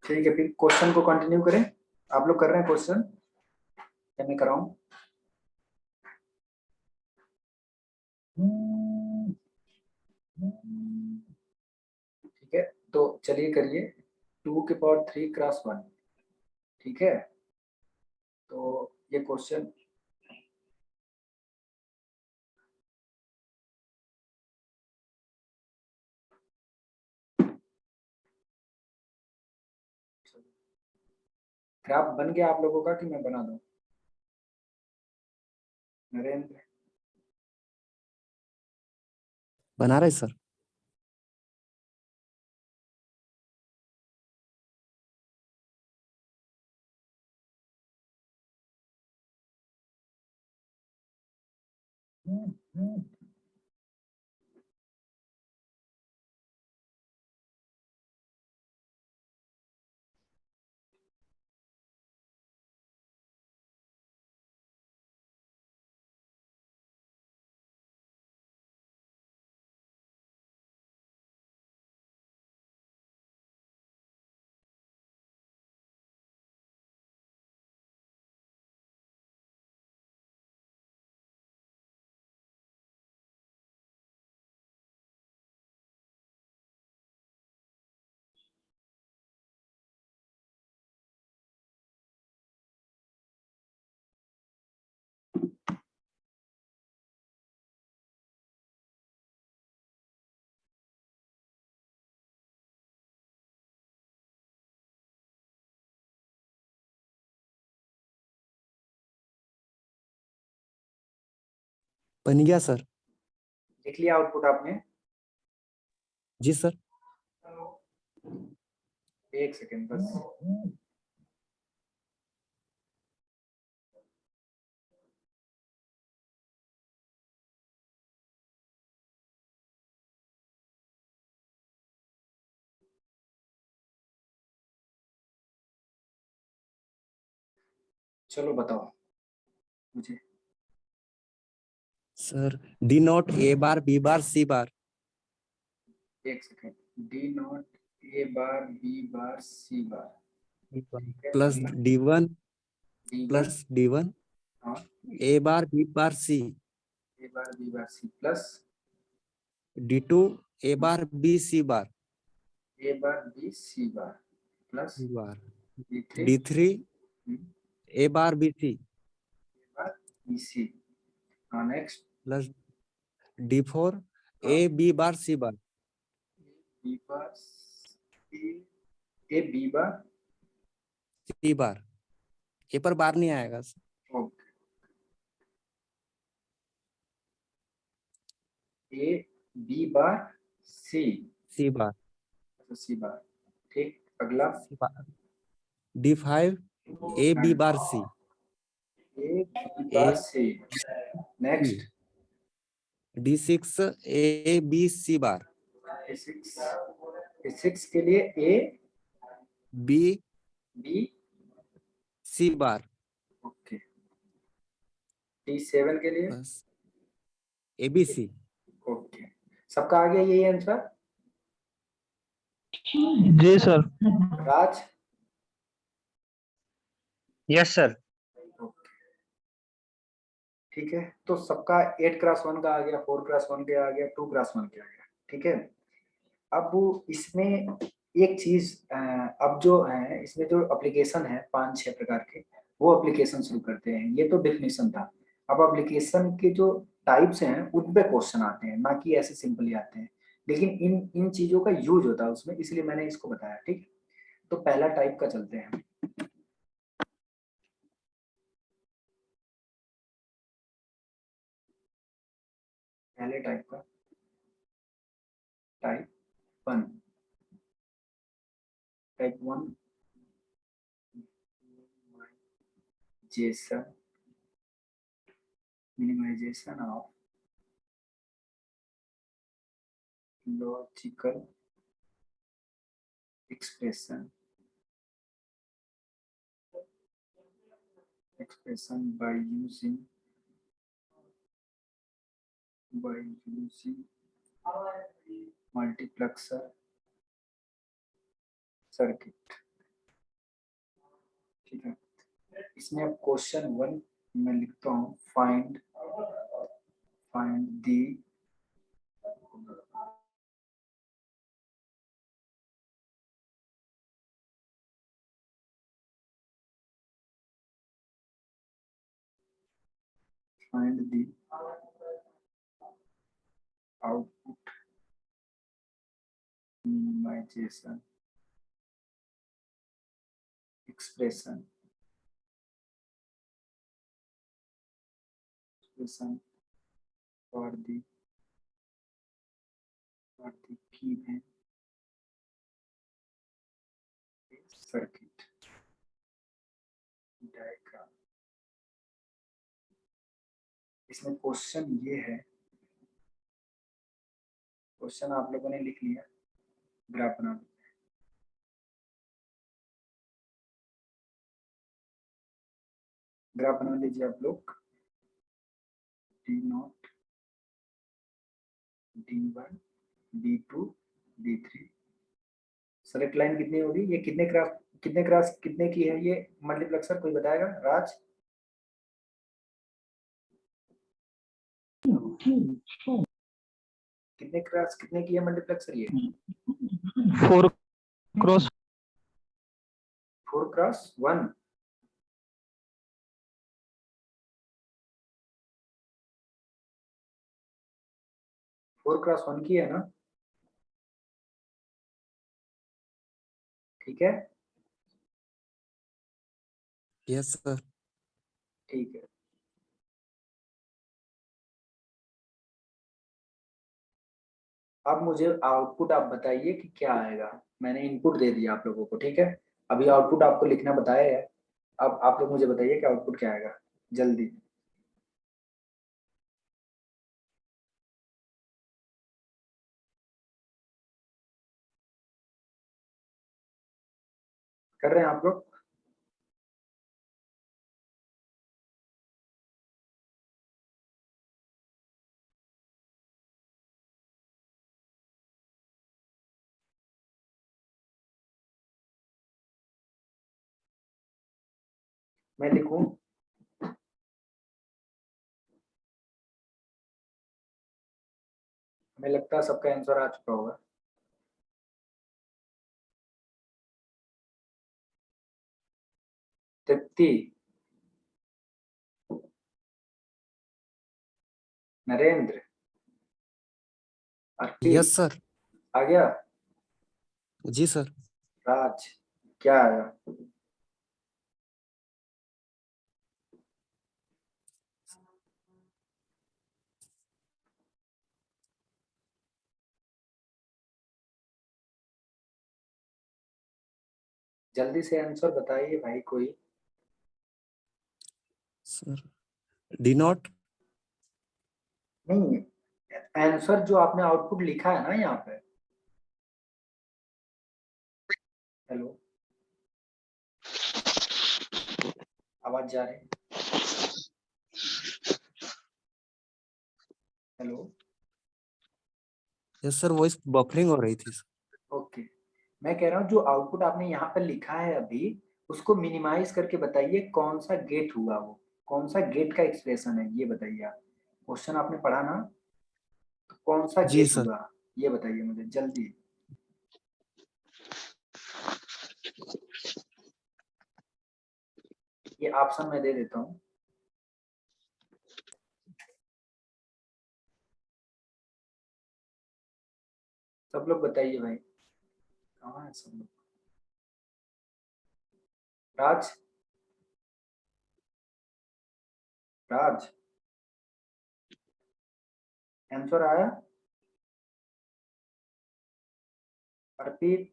ठीक है, फिर क्वेश्चन को कंटिन्यू करें। आप लोग कर रहे हैं क्वेश्चन या मैं कराऊं? ठीक है, तो चलिए करिए 2 की पावर 3 क्रॉस 1। ठीक है, तो ये क्वेश्चन ग्राफ बन गया आप लोगों का कि मैं बना दूं? नरेंद्र, बना रहे सर। बन गया सर। लिख लिया आउटपुट आपने? जी सर। एक सेकेंड बस। चलो बताओ मुझे। Sir D not A bar B bar C bar एक second, D not A bar B bar C bar, ठीक है, प्लस अगला D1 D1, प्लस D1 हाँ, A bar B bar C A bar B bar C plus D2 A bar B C bar A bar B C bar plus C bar D3 D3 A bar B C A bar B C, हाँ next plus D4 हाँ, A B bar C bar B bar A B bar C bar A पर bar नहीं आएगा sir. Okay, A B bar C, C bar अच्छा C bar, ठीक, अगला C bar D5 A B bar C A B A bar C, next D6 A B C bar six के लिए A B B, C bar okay, D7 के लिए बस ए B सी। Okay, सबका आ गया यही आंसर? जी सर। राज, यस सर। ओके, ठीक है, तो सबका 8x1 का आ गया, 4x1 का आ गया, 2x1 का आ गया, ठीक है। अब इसमें एक चीज अब जो है इसमें जो एप्लीकेशन है 5-6 प्रकार के, वो एप्लीकेशन शुरू करते हैं। ये तो डेफिनेशन था। अब एप्लीकेशन के जो टाइप्स हैं उन पे क्वेश्चन आते हैं, ना कि ऐसे सिंपली आते हैं, लेकिन इन इन चीजों का यूज होता है उसमें, इसलिए मैंने इसको बताया, ठीक है। तो पहला टाइप का चलते हैं। पहले टाइप का, type 1, type 1 Jason minimization of logical expression by using multiplexer circuit, ठीक है, इसमें अब क्वेश्चन 1 मैं लिखता हूँ, find the output minimization expression for the given circuit diagram। इसमें क्वेश्चन ये है, क्वेश्चन आप लोगों ने लिख लिया, ग्राफ बना दो। ग्राफ बना लीजिए आप लोग, D0, D1, D2, D3। Select line कितनी होगी, ये कितने क्रॉस कितने की है ये मल्टीप्लेक्सर, कोई बताएगा? राज, कितने क्रॉस कितने की है मल्टीप्लेक्सर ये? 4 cross 4x1। Four cross one की है ना? ठीक है, यस सर। ठीक है। अब मुझे आउटपुट आप बताइए कि क्या आएगा। मैंने इनपुट दे दिया आप लोगों को, ठीक है। अभी आउटपुट आपको लिखना बताया है, अब आप लोग मुझे बताइए कि आउटपुट क्या आएगा, जल्दी। कर रहे हैं आप लोग? मैं लिखूं? हमें लगता है सबका आंसर आ चुका होगा। तृप्ति, नरेंद्र, अर्पित, यस सर। आ गया? जी सर। राज, क्या आया? जल्दी से आंसर बताइए भाई कोई। Sir D not. नहीं, आंसर जो आपने आउटपुट लिखा है ना यहाँ पे। हेलो, आवाज जा रही? Hello, yes sir, voice buffering हो रही थी। ओके। मैं कह रहा हूँ जो आउटपुट आपने यहाँ पर लिखा है अभी, उसको मिनिमाइज करके बताइए कौन सा गेट हुआ, वो कौन सा गेट का एक्सप्रेशन है ये बताइए आप। क्वेश्चन आपने पढ़ा ना, तो कौन सा जी गेट सर। हुआ ये बताइए मुझे जल्दी। ये ऑप्शन मैं दे देता हूँ। सब लोग बताइए भाई, कहाँ है सब लोग? राज, राज, आंसर आया? अर्पित,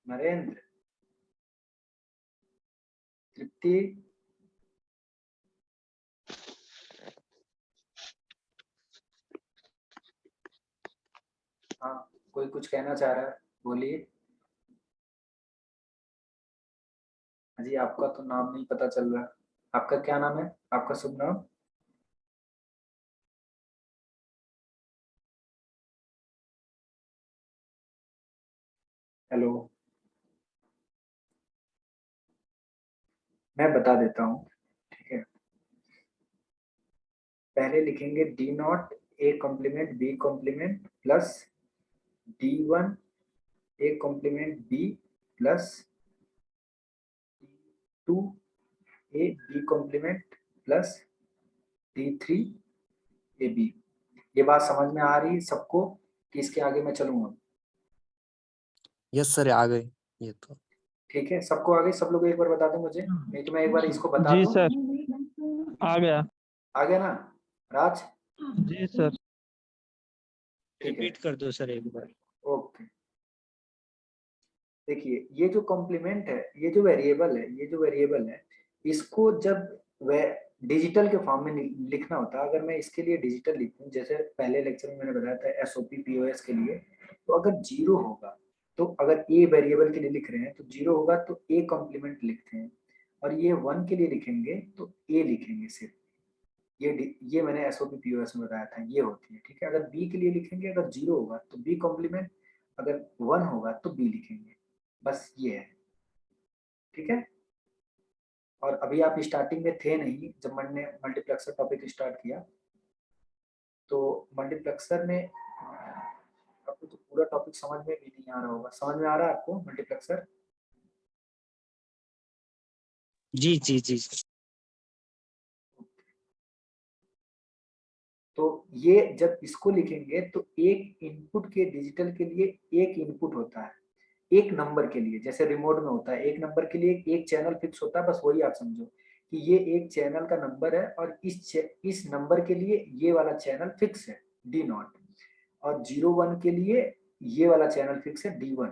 नरेंद्र, तृप्ति, हाँ, कोई कुछ कहना चाह रहा है, बोलिए। जी आपका तो नाम नहीं पता चल रहा, आपका क्या नाम है, आपका शुभ नाम? हेलो, मैं बता देता हूँ, ठीक है। पहले लिखेंगे D not A complement B complement plus D one A complement B plus two A B complement plus D three A B. ये बात समझ में आ रही है सबको कि इसके आगे मैं चलूंगा? यस सर, आ गए ये तो। ठीक है, सबको आ गई? सब लोग एक बार बता दो मुझे, नहीं तो मैं एक बार इसको बता जी दूं। सर, आ गया। आ गया ना राज? जी सर। ठीक है, रिपीट कर दो सर एक बार। ओके। देखिए ये जो कॉम्प्लीमेंट है, ये जो वेरिएबल है, ये जो वेरिएबल है, इसको जब वे डिजिटल के फॉर्म में लिखना होता है। अगर मैं इसके लिए डिजिटल लिखूं, जैसे पहले लेक्चर में मैंने बताया था एसओपी पीओएस के लिए, तो अगर जीरो होगा, तो अगर ए वेरिएबल के लिए लिख रहे हैं तो जीरो होगा तो ए कॉम्प्लीमेंट लिखते हैं, और ये वन के लिए लिखेंगे तो ए लिखेंगे सिर्फ। ये मैंने एसओपी पीओएस में बताया था, ये होती है, ठीक है। अगर बी के लिए लिखेंगे, अगर जीरो होगा तो बी कॉम्प्लीमेंट, अगर वन होगा तो बी लिखेंगे, बस ये है, ठीक है। और अभी आप स्टार्टिंग में थे नहीं जब मैंने मल्टीप्लेक्सर टॉपिक स्टार्ट किया, तो मल्टीप्लेक्सर में आपको तो पूरा टॉपिक समझ में भी नहीं आ रहा होगा। समझ में आ रहा है आपको मल्टीप्लेक्सर? जी जी जी। तो ये जब इसको लिखेंगे तो एक इनपुट के डिजिटल के लिए एक इनपुट होता है, एक नंबर के लिए, जैसे रिमोट में होता है एक नंबर के लिए एक चैनल फिक्स होता है, बस वही आप समझो कि ये एक चैनल का नंबर है और इस नंबर के लिए ये वाला चैनल फिक्स है डी नॉट, और 01 के लिए ये वाला चैनल फिक्स है D1,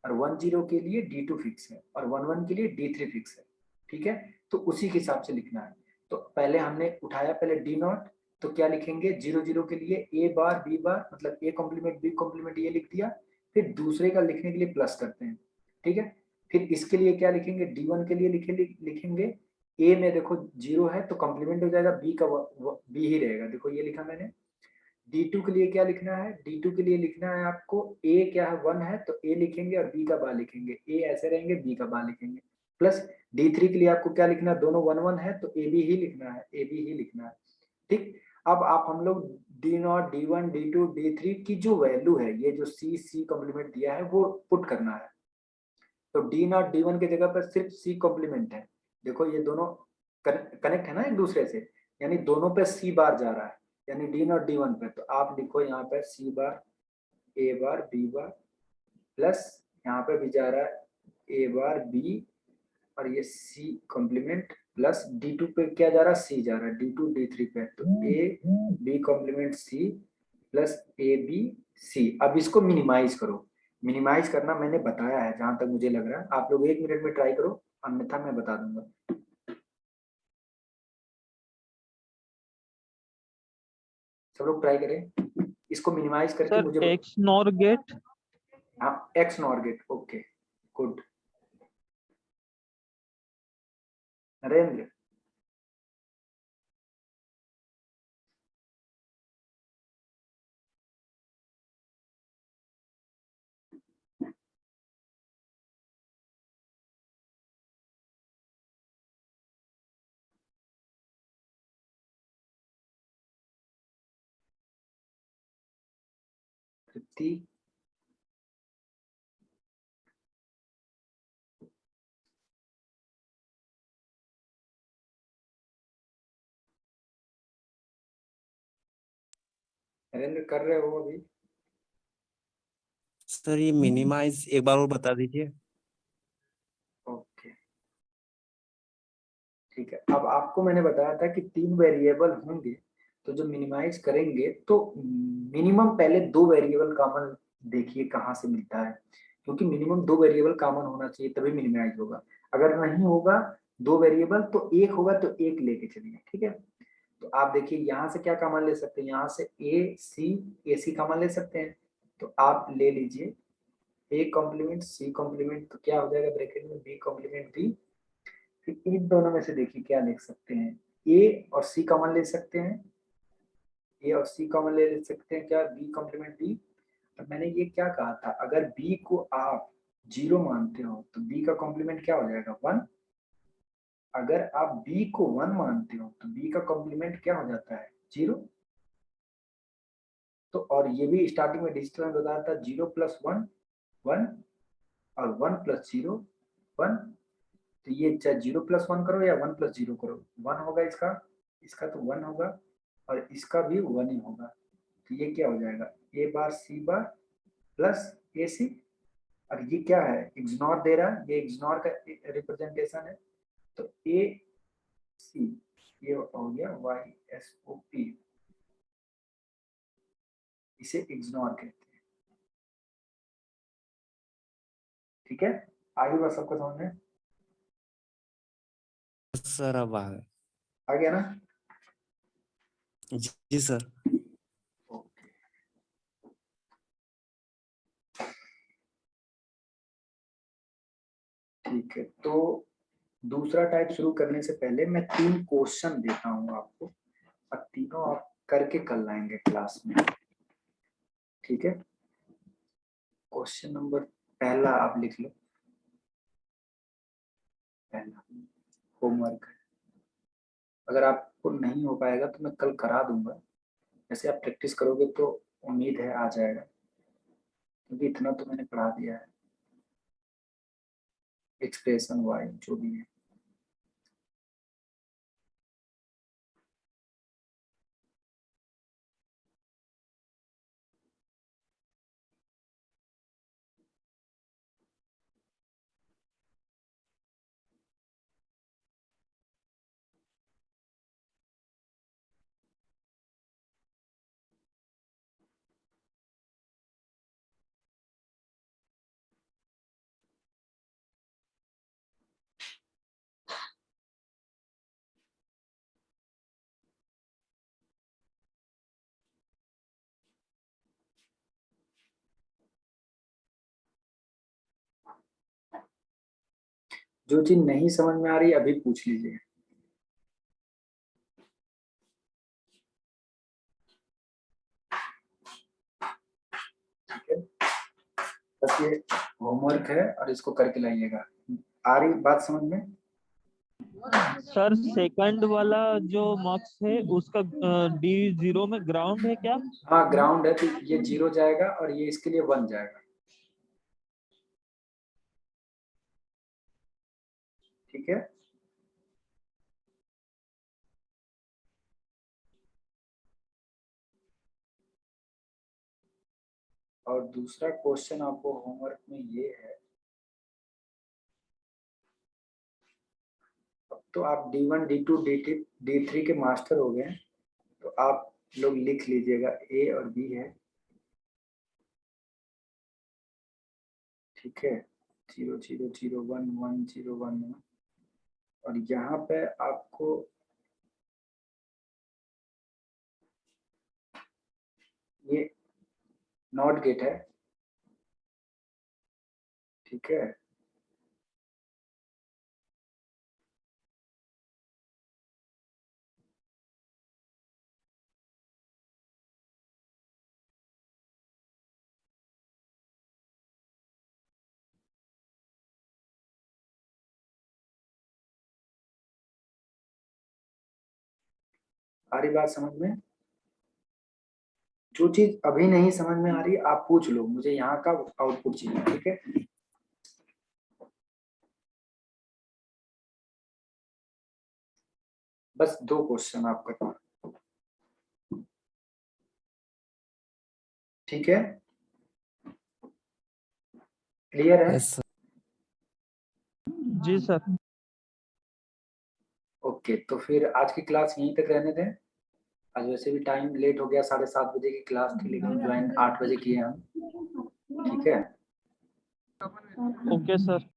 और 10 के लिए D2 फिक्स है, और 11 के लिए D3 फिक्स है, ठीक है। तो उसी के हिसाब से लिखना है। तो पहले हमने उठाया पहले डी नॉट, तो क्या लिखेंगे 00 के लिए ए बार बी बार, मतलब ए कॉम्प्लीमेंट बी कॉम्प्लीमेंट, ये लिख दिया। फिर दूसरे का लिखने के लिए प्लस करते हैं, ठीक है। फिर इसके लिए क्या लिखेंगे, D1 के लिए लिखेंगे ए में देखो 0 है तो कॉम्प्लीमेंट हो जाएगा, बी का बी ही रहेगा, देखो ये लिखा मैंने। D2 के लिए क्या लिखना है, D2 के लिए लिखना है आपको A क्या है 1 है तो A लिखेंगे और B का बा लिखेंगे, A ऐसे रहेंगे B का बा लिखेंगे, प्लस D3 के लिए आपको क्या लिखना है, दोनों 1 1 है तो AB ही लिखना है, AB ही लिखना है, ठीक। अब आप हम लोग D0 D1 D2 D3 की जो वैल्यू है, ये जो C कॉम्प्लीमेंट दिया है वो पुट करना है। तो D0 D1 की जगह पर सिर्फ C कॉम्प्लीमेंट है, देखो ये दोनों कनेक्ट है ना एक दूसरे से, यानी दोनों पे C बार जा रहा है, यानी D0 D1 पे, तो आप लिखो यहाँ पे C bar A bar B bar, plus यहाँ पे भी जा रहा है A बार B, और ये C कॉम्प्लीमेंट, प्लस D2 पे क्या जा रहा है, C जा रहा है D2 D3 पे, तो A B complement C plus A B C। अब इसको मिनिमाइज करो, मिनिमाइज करना मैंने बताया है जहां तक मुझे लग रहा है, आप लोग 1 मिनट में ट्राई करो, अन्यथा मैं बता दूंगा। सब लोग ट्राई करें, इसको मिनिमाइज करके सर मुझे एक्स नॉर गेट। हाँ, X NOR gate, okay good. Narendra, Tripti, Narendra कर रहे हो अभी? सर ये मिनिमाइज एक बार और बता दीजिए। ओके ठीक है। अब आपको मैंने बताया था कि 3 वेरिएबल होंगे, तो जब मिनिमाइज करेंगे तो मिनिमम पहले 2 वेरिएबल कॉमन देखिए कहाँ से मिलता है, क्योंकि मिनिमम 2 वेरिएबल कॉमन होना चाहिए तभी मिनिमाइज होगा। अगर नहीं होगा 2 वेरिएबल तो एक होगा, तो एक लेके चलिए, ठीक है। तो आप देखिए यहाँ से क्या कॉमन ले सकते हैं, यहाँ से ए सी कॉमन ले सकते हैं, तो आप ले लीजिए ए कॉम्प्लीमेंट सी कॉम्प्लीमेंट, तो क्या हो जाएगा ब्रैकेट में बी कॉम्प्लीमेंट बी। फिर इन दोनों में से देखिए क्या लिख सकते हैं, ए और सी कॉमन ले सकते हैं, ए और सी कॉमन ले सकते हैं, क्या बी कॉम्प्लीमेंट बी। अब मैंने ये क्या कहा था, अगर बी को आप 0 मानते हो तो बी का कॉम्प्लीमेंट क्या हो जाएगा 1, अगर आप b को 1 मानते हो तो b का कॉम्प्लीमेंट क्या हो जाता है 0। तो और ये भी स्टार्टिंग में डिजिटल में बताया था 0 + 1 1 और 1 + 0 1। तो ये चाहे 0 + 1 करो या 1 + 0 करो 1 होगा इसका, इसका तो 1 होगा और इसका भी 1 ही होगा। तो ये क्या हो जाएगा a bar c bar plus ac। और ये क्या है इग्नोर दे रहा है, ये इग्नोर का रिप्रेजेंटेशन है। तो a c ये हो गया YSOP, इसे इग्नोर कहते हैं। ठीक है, आगे बात सबको समझ में सर अब आ गया ना। जी सर। ओके, ठीक है। तो दूसरा टाइप शुरू करने से पहले मैं 3 क्वेश्चन देता हूँ आपको और तीनों आप करके कल लाएंगे क्लास में। ठीक है, क्वेश्चन नंबर पहला आप लिख लो। पहला होमवर्क है, अगर आपको नहीं हो पाएगा तो मैं कल करा दूंगा। जैसे आप प्रैक्टिस करोगे तो उम्मीद है आ जाएगा, क्योंकि इतना तो मैंने पढ़ा दिया है। एक्सप्रेशन वाई जो भी है। जो चीज नहीं समझ में आ रही अभी पूछ लीजिए। ठीक है, बस ये होमवर्क है और इसको करके लाइएगा। आ रही बात समझ में। सर सेकंड वाला जो मार्क्स है उसका D0 में ग्राउंड है क्या? हाँ ग्राउंड है, तो ये 0 जाएगा और ये इसके लिए 1 जाएगा। ठीक है, और दूसरा क्वेश्चन आपको होमवर्क में ये है। अब तो आप D1 D2 D3 के मास्टर हो गए हैं, तो आप लोग लिख लीजिएगा A और B है। ठीक है, 0 0 0 1 1 0 1 1। और यहाँ पे आपको ये नॉट गेट है। ठीक है, आ रही बात समझ में। जो चीज अभी नहीं समझ में आ रही आप पूछ लो, मुझे यहाँ का आउटपुट चाहिए। ठीक है, बस 2 क्वेश्चन आपका। ठीक है, क्लियर है। Yes sir. जी सर। ओके, तो फिर आज की क्लास यहीं तक रहने दें। आज वैसे भी टाइम लेट हो गया, 7:30 बजे की क्लास थी, लेकिन ज्वाइन 8 बजे किए हम। ठीक है, ओके सर।